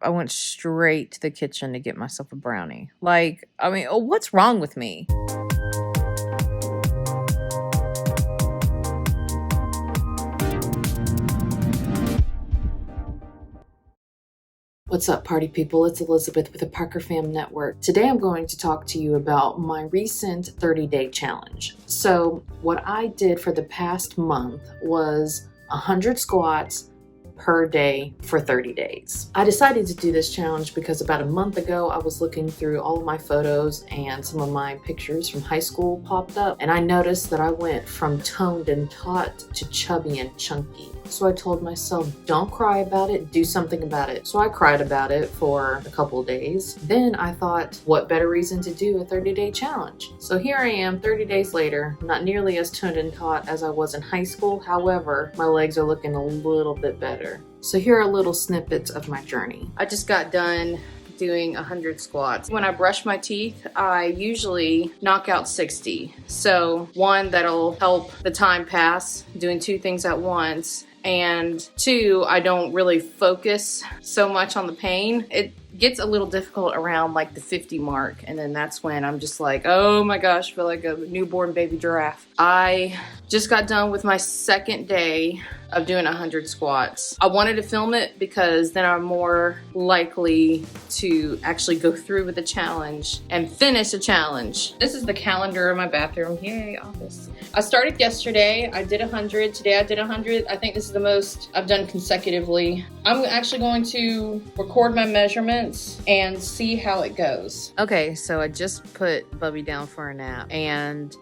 I went straight to the kitchen to get myself a brownie. Like, I mean, what's wrong with me? What's up, party people? It's Elizabeth with the Parkerfamnetwork. Today I'm going to talk to you about my recent 30-day challenge. So what I did for the past month was 100 squats per day for 30 days. I decided to do this challenge because about a month ago I was looking through all of my photos and some of my pictures from high school popped up, and I noticed that I went from toned and taut to chubby and chunky. So I told myself, don't cry about it, do something about it. So I cried about it for a couple of days. Then I thought, what better reason to do a 30-day challenge? So here I am 30 days later, not nearly as toned and taut as I was in high school. However, my legs are looking a little bit better. So here are little snippets of my journey. I just got done doing 100 squats. When I brush my teeth, I usually knock out 60. So one, that'll help the time pass, doing two things at once. And two, I don't really focus so much on the pain. It gets a little difficult around like the 50 mark, and then that's when I'm just like, oh my gosh, I feel like a newborn baby giraffe. I just got done with my second day of doing 100 squats. I wanted to film it because then I'm more likely to actually go through with the challenge and finish the challenge. This is the calendar in my bathroom. Yay, office. I started yesterday. I did 100. Today I did 100. I think this is the most I've done consecutively. I'm actually going to record my measurements and see how it goes. Okay, so I just put Bubby down for a nap, and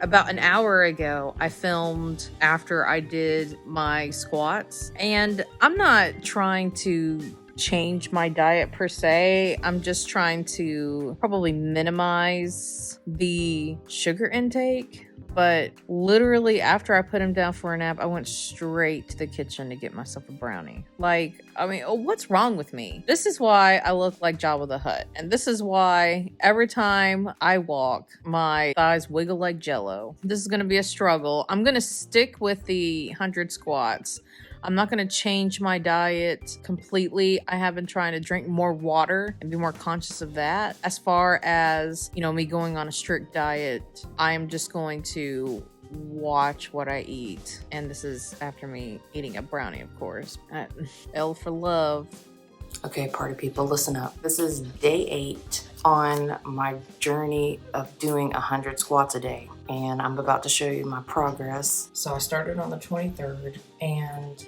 about an hour ago, I filmed after I did my squats, and I'm not trying to change my diet per se. I'm just trying to probably minimize the sugar intake. But literally after I put him down for a nap, I went straight to the kitchen to get myself a brownie. Like, I mean, what's wrong with me? This is why I look like Jabba the Hutt. And this is why every time I walk, my thighs wiggle like Jello. This is going to be a struggle. I'm going to stick with the 100 squats. I'm not going to change my diet completely. I have been trying to drink more water and be more conscious of that. As far as, me going on a strict diet, I am just going to watch what I eat. And this is after me eating a brownie, of course. L for love. Okay, party people, listen up. This is day 8 on my journey of doing 100 squats a day, and I'm about to show you my progress. So I started on the 23rd, and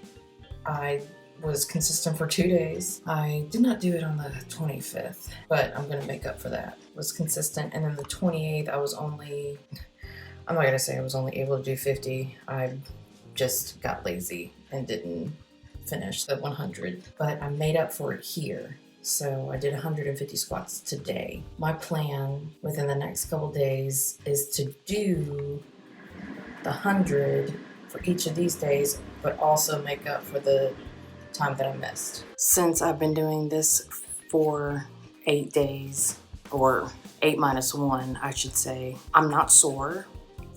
I was consistent for 2 days. I did not do it on the 25th, but I'm gonna make up for that. Was consistent, and then the 28th, I'm not gonna say I was only able to do 50. I just got lazy and didn't finish the 100, but I made up for it here. So I did 150 squats today. My plan within the next couple days is to do the 100 for each of these days, but also make up for the time that I missed. Since I've been doing this for 8 days, or 8 minus 1, I should say, I'm not sore.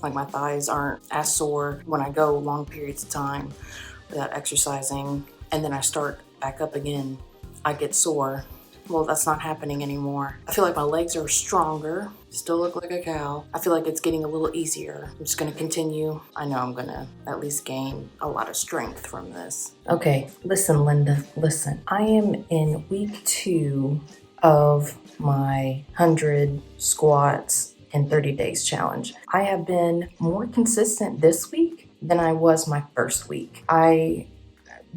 Like, my thighs aren't as sore when I go long periods of time without exercising, and then I start back up again, I get sore. Well, that's not happening anymore. I feel like my legs are stronger, still look like a cow. I feel like it's getting a little easier. I'm just gonna continue. I know I'm gonna at least gain a lot of strength from this. Okay, listen, Linda, listen. I am in week 2 of my 100 squats in 30 days challenge. I have been more consistent this week than I was my first week. I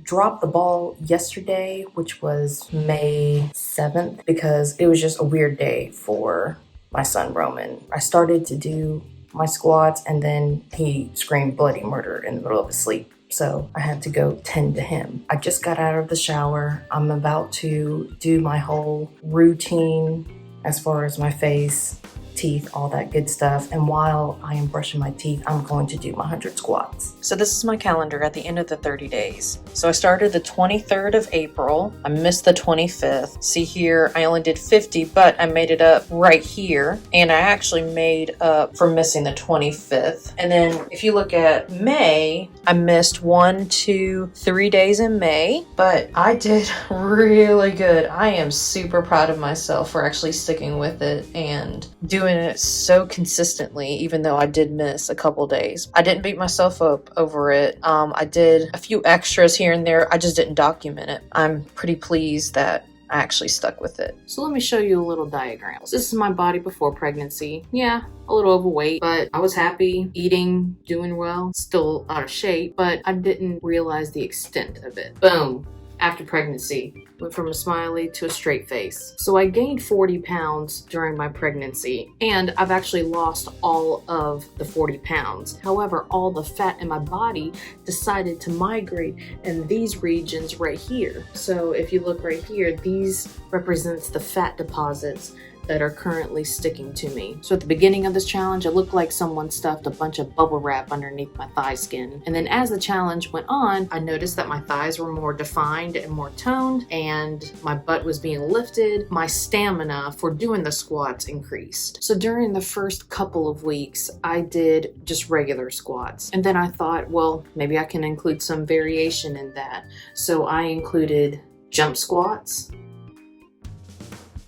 dropped the ball yesterday, which was May 7th, because it was just a weird day for my son Roman. I started to do my squats, and then he screamed bloody murder in the middle of his sleep. So I had to go tend to him. I just got out of the shower. I'm about to do my whole routine as far as my face teeth, all that good stuff. And while I am brushing my teeth, I'm going to do my 100 squats. So this is my calendar at the end of the 30 days. So I started the 23rd of April. I missed the 25th. See here, I only did 50, but I made it up right here. And I actually made up for missing the 25th. And then if you look at May, I missed 1, 2, 3 days in May, but I did really good. I am super proud of myself for actually sticking with it and doing it so consistently, even though I did miss a couple days. I didn't beat myself up over it. I did a few extras here and there. I just didn't document it. I'm pretty pleased that I actually stuck with it. So let me show you a little diagram. So this is my body before pregnancy. Yeah, a little overweight, but I was happy, eating, doing well, still out of shape, but I didn't realize the extent of it. Boom. After pregnancy, went from a smiley to a straight face. So I gained 40 pounds during my pregnancy, and I've actually lost all of the 40 pounds. However, all the fat in my body decided to migrate in these regions right here. So if you look right here, these represents the fat deposits that are currently sticking to me. So at the beginning of this challenge, it looked like someone stuffed a bunch of bubble wrap underneath my thigh skin. And then as the challenge went on, I noticed that my thighs were more defined and more toned, and my butt was being lifted. My stamina for doing the squats increased. So during the first couple of weeks, I did just regular squats. And then I thought, well, maybe I can include some variation in that. So I included jump squats,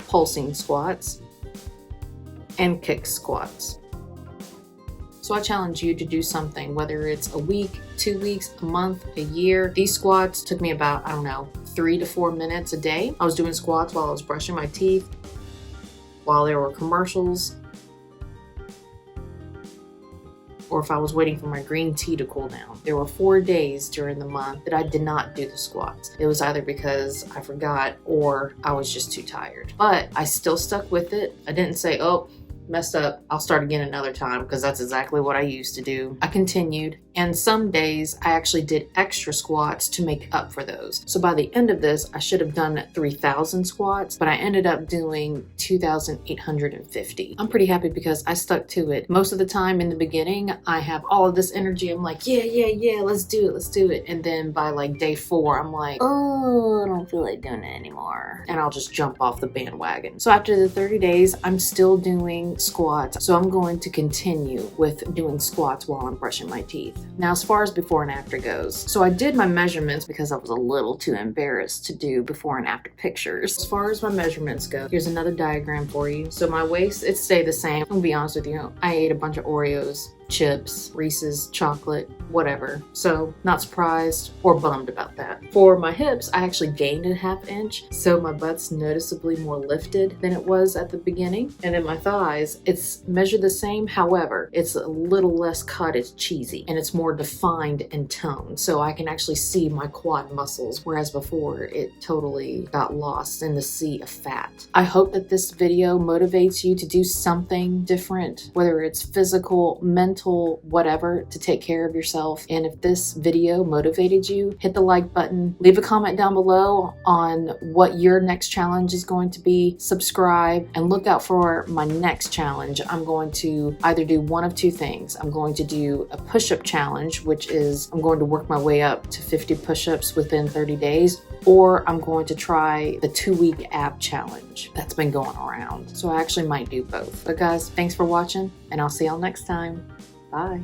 pulsing squats, and kick squats. So I challenge you to do something, whether it's a week, 2 weeks, a month, a year. These squats took me about, 3 to 4 minutes a day. I was doing squats while I was brushing my teeth, while there were commercials, or if I was waiting for my green tea to cool down. There were 4 days during the month that I did not do the squats. It was either because I forgot or I was just too tired. But I still stuck with it. I didn't say, oh, messed up, I'll start again another time, because that's exactly what I used to do. I continued, and some days I actually did extra squats to make up for those. So by the end of this, I should have done 3,000 squats, but I ended up doing 2,850. I'm pretty happy because I stuck to it. Most of the time in the beginning, I have all of this energy. I'm like, yeah, let's do it. And then by like day 4, I'm like, oh, I don't feel like doing it anymore. And I'll just jump off the bandwagon. So after the 30 days, I'm still doing squats. So I'm going to continue with doing squats while I'm brushing my teeth. Now, as far as before and after goes, so I did my measurements because I was a little too embarrassed to do before and after pictures. As far as my measurements go, here's another diagram for you. So my waist, it stayed the same. I'm gonna be honest with you, I ate a bunch of Oreos, chips, Reese's, chocolate, whatever. So not surprised or bummed about that. For my hips, I actually gained a ½ inch, so my butt's noticeably more lifted than it was at the beginning. And then my thighs, it's measured the same. However, it's a little less cut, it's cheesy, and it's more defined and toned. So I can actually see my quad muscles, whereas before it totally got lost in the sea of fat. I hope that this video motivates you to do something different, whether it's physical, mental, whatever, to take care of yourself. And if this video motivated you, hit the like button, leave a comment down below on what your next challenge is going to be, subscribe, and look out for my next challenge. I'm going to either do one of two things. I'm going to do a push-up challenge, which is I'm going to work my way up to 50 push-ups within 30 days, or I'm going to try the 2-week ab challenge that's been going around. So I actually might do both. But guys, thanks for watching, and I'll see y'all next time. Bye.